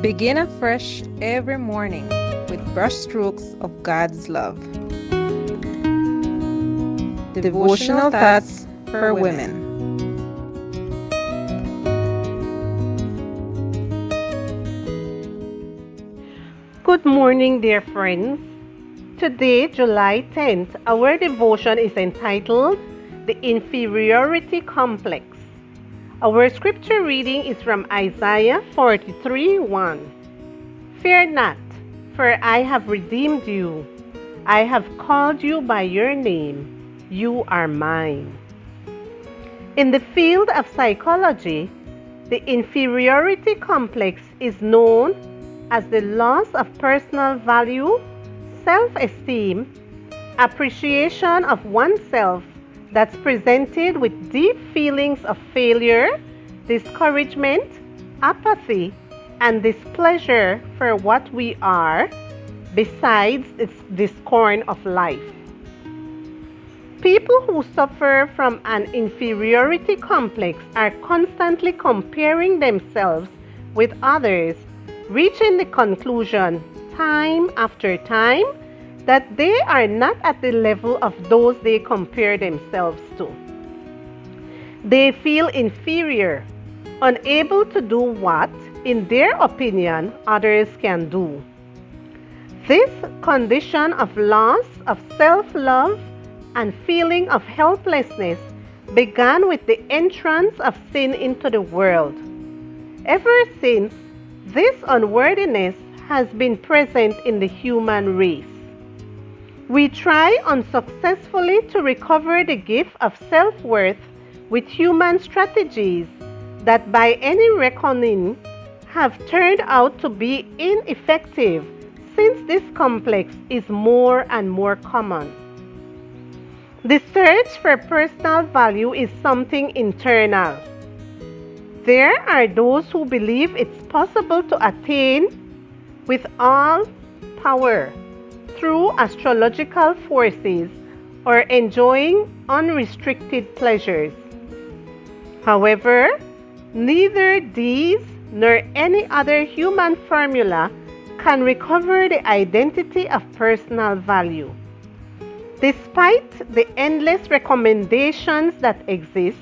Begin afresh every morning with brushstrokes of God's love. Devotional thoughts for women. Good morning, dear friends. Today, July 10th, our devotion is entitled The Inferiority Complex. Our scripture reading is from Isaiah 43:1. Fear not, for I have redeemed you. I have called you by your name. You are mine. In the field of psychology, the inferiority complex is known as the loss of personal value, self-esteem, appreciation of oneself that's presented with deep feelings of failure, discouragement, apathy, and displeasure for what we are, besides the scorn of life. People who suffer from an inferiority complex are constantly comparing themselves with others, reaching the conclusion time after time that they are not at the level of those they compare themselves to. They feel inferior, unable to do what, in their opinion, others can do. This condition of loss of self-love and feeling of helplessness began with the entrance of sin into the world. Ever since, this unworthiness has been present in the human race. We try unsuccessfully to recover the gift of self-worth with human strategies that by any reckoning have turned out to be ineffective since this complex is more and more common. The search for personal value is something internal. There are those who believe it's possible to attain with all power through astrological forces or enjoying unrestricted pleasures. However, neither these nor any other human formula can recover the identity of personal value. Despite the endless recommendations that exist,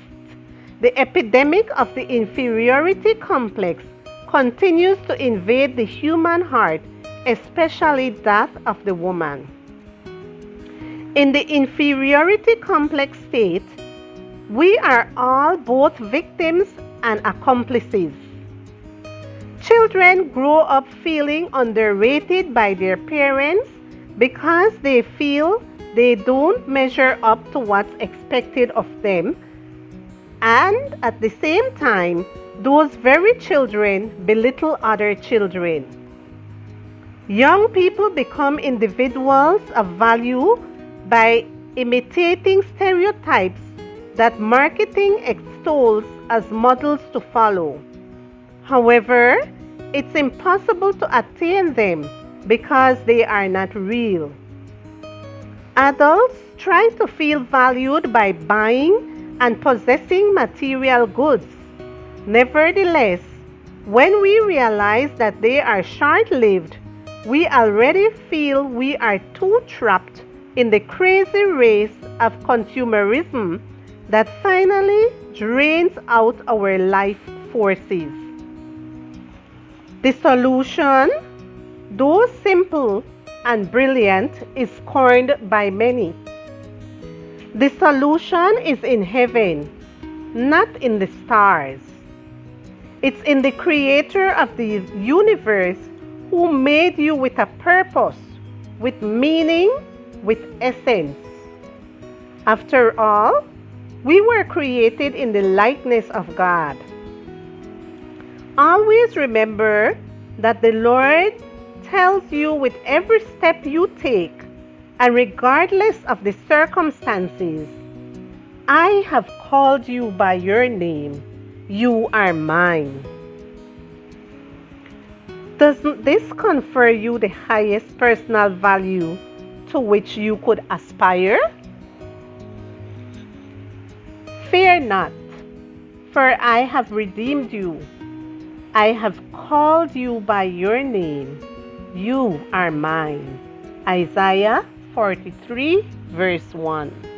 the epidemic of the inferiority complex continues to invade the human heart, especially that of the woman. In the inferiority complex state, we are all both victims and accomplices. Children grow up feeling underrated by their parents because they feel they don't measure up to what's expected of them, and at the same time, those very children belittle other children. Young people become individuals of value by imitating stereotypes that marketing extols as models to follow. However, it's impossible to attain them because they are not real. Adults try to feel valued by buying and possessing material goods. Nevertheless, when we realize that they are short-lived, we already feel we are too trapped in the crazy race of consumerism that finally drains out our life forces. The solution, though simple and brilliant, is scorned by many. The solution is in heaven, not in the stars. It's in the Creator of the universe who made you with a purpose, with meaning, with essence. After all, we were created in the likeness of God. Always remember that the Lord tells you with every step you take, and regardless of the circumstances, I have called you by your name. You are mine. Doesn't this confer you the highest personal value to which you could aspire? Fear not, for I have redeemed you. I have called you by your name. You are mine. Isaiah 43, verse 1.